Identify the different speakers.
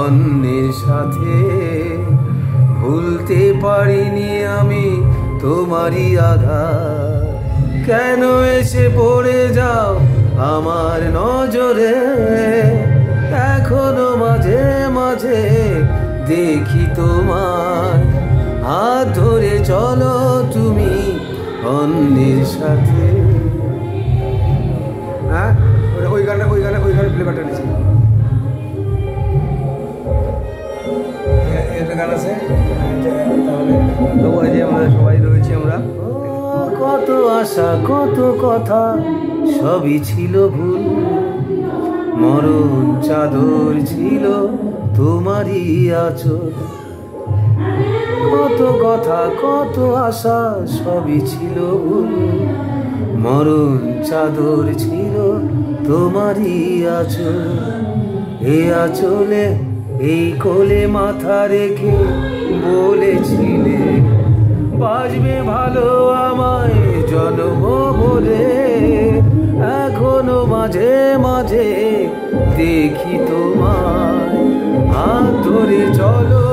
Speaker 1: অন্যের সাথে। ভুলতে পারিনি আমি তোমারই আঘাত, কেন এসে পড়ে যাও আমার নজরে। এখনো মাঝে মাঝে দেখি তোমায়, হাত ধরে চলো তুমি অন্যের সাথে।
Speaker 2: হ্যাঁ, ওই গানে প্লেবারটা নিয়েছি। একটা গান আছে তাহলে তবু যে আমরা সবাই রয়েছি। আমরা
Speaker 1: কত আশা কত কথা সবই ছিল ভুল, মরণ চাদর ছিল তোমারই আঁচল। কত কথা কত আশা সবই ছিল ভুল, মরণ চাদর ছিল তোমারই আঁচল। এ আঁচলে এই কোলে মাথা রেখে বলেছিলে বাজবে ভালো আমায় জন্ম ভরে। এখনো মাঝে মাঝে দেখি তোমায়, হাত ধরে চলো